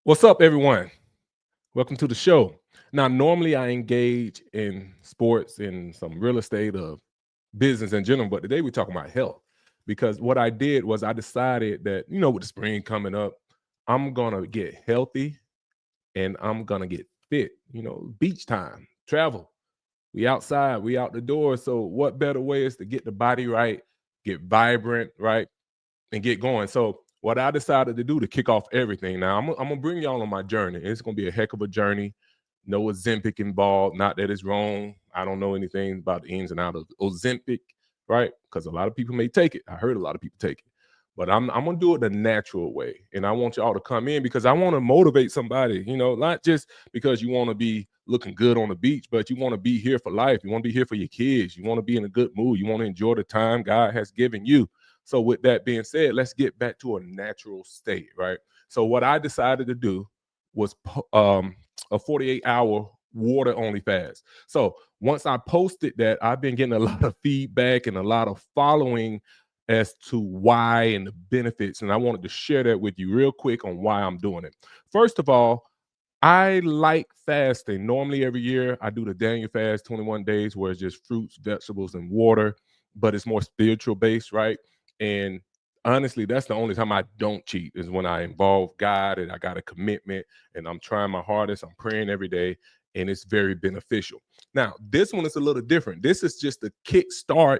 What's up, everyone? Welcome to the show. Now, normally I engage in sports and some real estate or business in general, but today we're talking about health because what I did was I decided that, with the spring coming up, I'm going to get healthy and I'm going to get fit. Beach time, travel. We outside, we out the door. So, what better way is to get the body right, get vibrant, right? And get going. So what I decided to do to kick off everything. Now I'm gonna bring y'all on my journey. It's gonna be a heck of a journey. No Ozempic involved. Not that it's wrong. I don't know anything about the ins and outs of Ozempic, right? Because a lot of people may take it. I heard a lot of people take it. But I'm gonna do it the natural way. And I want y'all to come in because I want to motivate somebody, not just because you want to be looking good on the beach, but you want to be here for life. You want to be here for your kids. You want to be in a good mood. You want to enjoy the time God has given you. So, with that being said, let's get back to a natural state, right? So, what I decided to do was a 48-hour water only fast. So, once I posted that, I've been getting a lot of feedback and a lot of following as to why and the benefits. And I wanted to share that with you real quick on why I'm doing it. First of all, I like fasting. Normally, every year I do the Daniel fast, 21 days, where it's just fruits, vegetables, and water, but it's more spiritual based, right? And honestly, that's the only time I don't cheat is when I involve God and I got a commitment and I'm trying my hardest. I'm praying every day and it's very beneficial. Now, this one is a little different. This is just a kickstart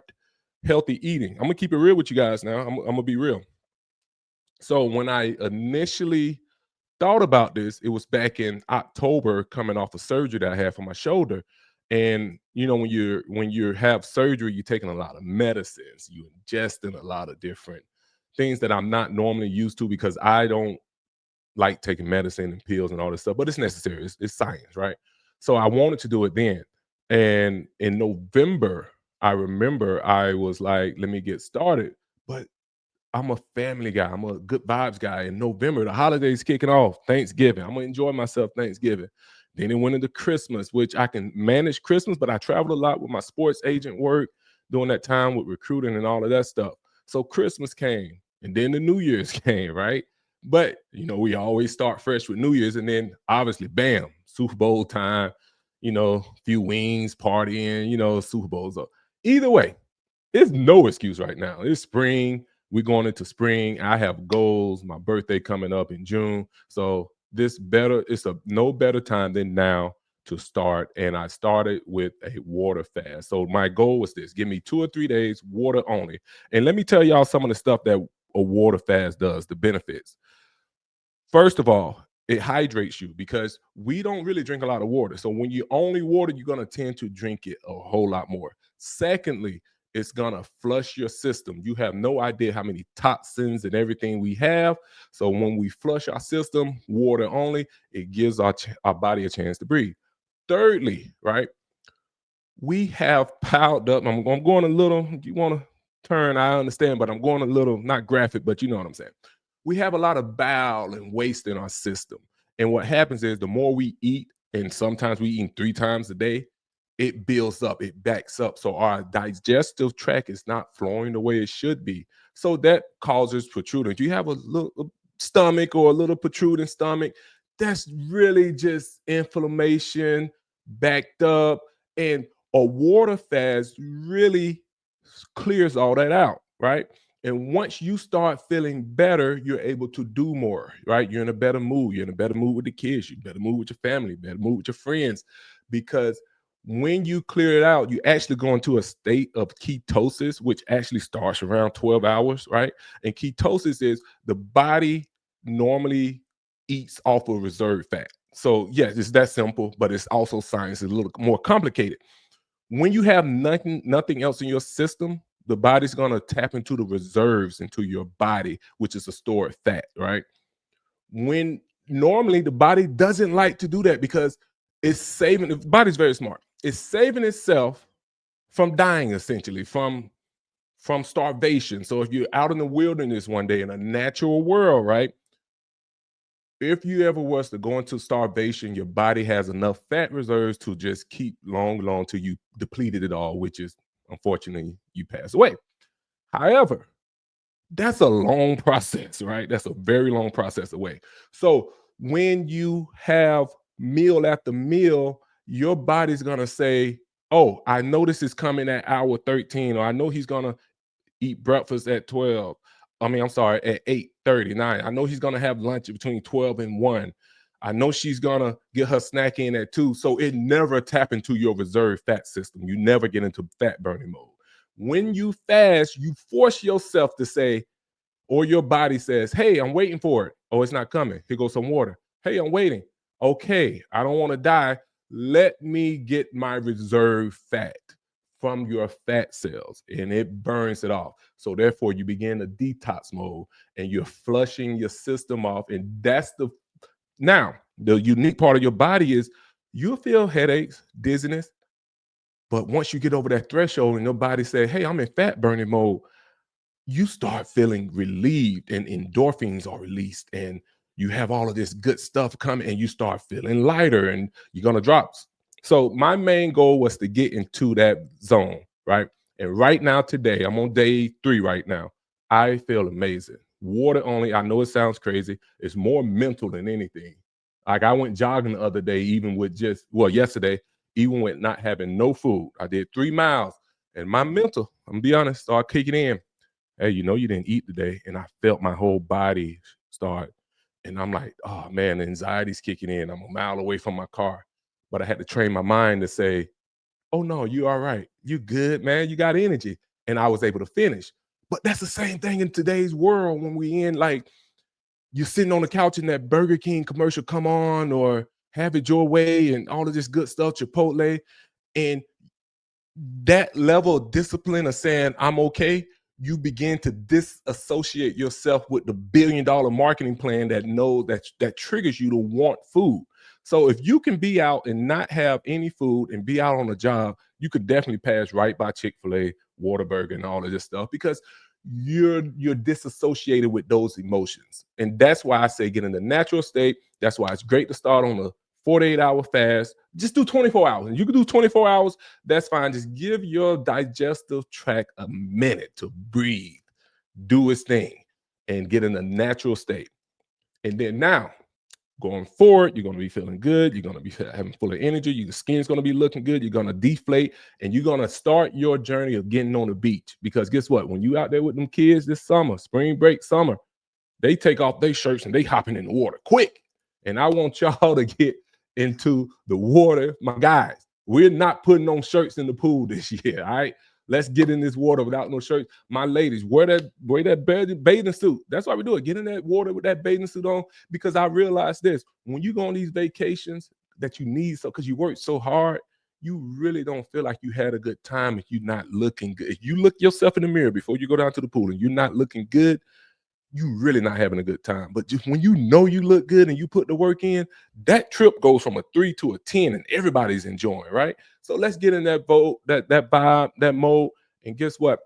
healthy eating. I'm gonna keep it real with you guys now. I'm gonna be real. So when I initially thought about this, it was back in October coming off a surgery that I had for my shoulder. And when you have surgery, you're taking a lot of medicines, you ingesting a lot of different things that I'm not normally used to because I don't like taking medicine and pills and all this stuff, but it's necessary. It's science, right? So I wanted to do it then. And in November, I remember I was like, let me get started. But I'm a family guy. I'm a good vibes guy. In November, the holidays kicking off, Thanksgiving. I'm gonna enjoy myself Thanksgiving. Then it went into Christmas, which I can manage Christmas, but I traveled a lot with my sports agent work during that time with recruiting and all of that stuff. So Christmas came, and then the New Year's came, right? But we always start fresh with New Year's, and then obviously, bam, Super Bowl time. Few wings, partying. Super Bowls up. Either way, it's no excuse right now. It's spring. We're going into spring. I have goals. My birthday coming up in June. So it's a no better time than now to start. And I started with a water fast. So my goal was this: give me 2 or 3 days, water only. And let me tell y'all some of the stuff that a water fast does, the benefits. First of all, it hydrates you because we don't really drink a lot of water. So when you only water, you're gonna tend to drink it a whole lot more. Secondly, it's gonna flush your system. You have no idea how many toxins and everything we have. So when we flush our system, water only, it gives our body a chance to breathe. Thirdly, right, we have piled up. I'm going a little. You want to turn? I understand, but I'm going a little not graphic, but you know what I'm saying. We have a lot of bile and waste in our system, and what happens is the more we eat, and sometimes we eat 3 times a day, it builds up, it backs up, so our digestive tract is not flowing the way it should be. So that causes protruding. If you have a little stomach or a little protruding stomach, that's really just inflammation backed up, and a water fast really clears all that out, right? And once you start feeling better, you're able to do more, right? You're in a better mood. You're in a better mood with the kids. You're in a better mood with your family, better mood with your friends. Because when you clear it out, you actually go into a state of ketosis, which actually starts around 12 hours, right? And ketosis is the body normally eats off of reserve fat. So, yes, it's that simple, but it's also science. It's a little more complicated. When you have nothing else in your system, the body's gonna tap into the reserves into your body, which is a stored fat, right? When normally the body doesn't like to do that because it's saving the body's very smart. It's saving itself from dying essentially, from starvation. So if you're out in the wilderness one day in a natural world, right? If you ever was to go into starvation, your body has enough fat reserves to just keep long till you depleted it all, which is unfortunately you pass away. However, that's a long process, right? That's a very long process away. So when you have meal after meal, your body's gonna say, oh, I know this is coming at hour 13, or I know he's gonna eat breakfast at 12. I'm sorry, at 8:39. I know he's gonna have lunch between 12 and 1. I know she's gonna get her snack in at 2. So it never tap into your reserve fat system. You never get into fat burning mode. When you fast, you force yourself to say, or your body says, hey, I'm waiting for it. Oh, it's not coming. Here goes some water. Hey, I'm waiting. Okay, I don't want to die. Let me get my reserve fat from your fat cells, and it burns it off. So therefore, you begin a detox mode and you're flushing your system off. And that's the unique part of your body is you'll feel headaches, dizziness. But once you get over that threshold and your body say, hey, I'm in fat burning mode, you start feeling relieved and endorphins are released and you have all of this good stuff coming and you start feeling lighter and you're going to drop. So my main goal was to get into that zone, right? And right now today, I'm on day 3 right now. I feel amazing. Water only. I know it sounds crazy. It's more mental than anything. Like I went jogging the other day, even with yesterday, even with not having no food. I did 3 miles and my mental, I'm gonna be honest, started kicking in. Hey, you didn't eat today. And I felt my whole body start. And I'm like, oh man, the anxiety's kicking in. I'm a mile away from my car. But I had to train my mind to say, oh no, you all right. You good, man. You got energy. And I was able to finish. But that's the same thing in today's world when we in like you're sitting on the couch and that Burger King commercial come on or have it your way and all of this good stuff, Chipotle. And that level of discipline of saying I'm okay, you begin to disassociate yourself with the $1 billion marketing plan that triggers you to want food. So if you can be out and not have any food and be out on a job, you could definitely pass right by Chick-fil-A, Whataburger, and all of this stuff because you're disassociated with those emotions. And that's why I say get in the natural state. That's why it's great to start on a 48-hour fast. Just do 24 hours. And you can do 24 hours, that's fine. Just give your digestive tract a minute to breathe, do its thing, and get in a natural state. And then now, going forward, you're going to be feeling good. You're going to be having full of energy. Your skin's going to be looking good. You're going to deflate, and you're going to start your journey of getting on the beach. Because guess what? When you out there with them kids this summer, spring break summer, they take off their shirts and they hopping in the water quick. And I want y'all to get into the water. My guys, we're not putting on shirts in the pool this year. All right. Let's get in this water without no shirts. My ladies, wear that bathing suit. That's why we do it. Get in that water with that bathing suit on. Because I realized this: when you go on these vacations that you need, so because you work so hard, you really don't feel like you had a good time if you're not looking good. If you look yourself in the mirror before you go down to the pool and you're not looking good, you really not having a good time. But just when you know you look good and you put the work in, that trip goes from a 3 to a 10 and everybody's enjoying, right? So let's get in that vote, that vibe, that mode. And guess what?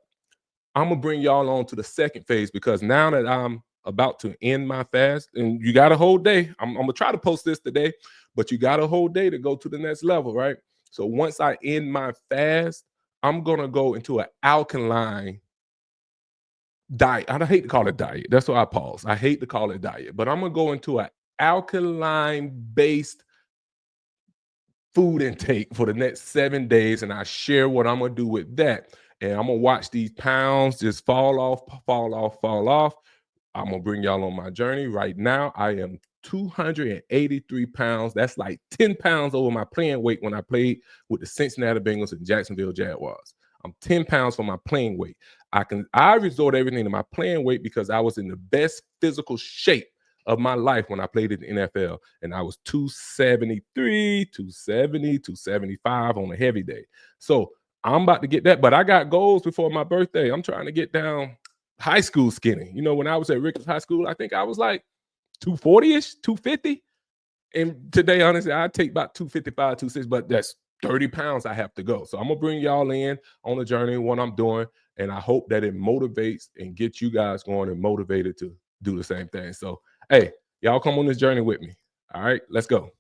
I'm gonna bring y'all on to the second phase because now that I'm about to end my fast, and you got a whole day. I'm gonna try to post this today, but you got a whole day to go to the next level, right? So once I end my fast, I'm gonna go into an alkaline diet. I don't hate to call it diet. That's why I pause. I hate to call it diet, but I'm gonna go into an alkaline based food intake for the next 7 days, and I share what I'm gonna do with that. And I'm gonna watch these pounds just fall off, fall off, fall off. I'm gonna bring y'all on my journey. Right now, I am 283 pounds. That's like 10 pounds over my playing weight when I played with the Cincinnati Bengals and Jacksonville Jaguars. I'm 10 pounds from my playing weight. I resort everything to my playing weight because I was in the best physical shape of my life when I played in the NFL. And I was 273, 270, 275 on a heavy day. So I'm about to get that, but I got goals before my birthday. I'm trying to get down high school skinny. You know, when I was at Ricketts High School, I think I was like 240-ish, 250. And today, honestly, I take about 255, 260, but that's 30 pounds I have to go. So I'm gonna bring y'all in on the journey, what I'm doing, and I hope that it motivates and gets you guys going and motivated to do the same thing. So, hey, y'all come on this journey with me. All right, let's go.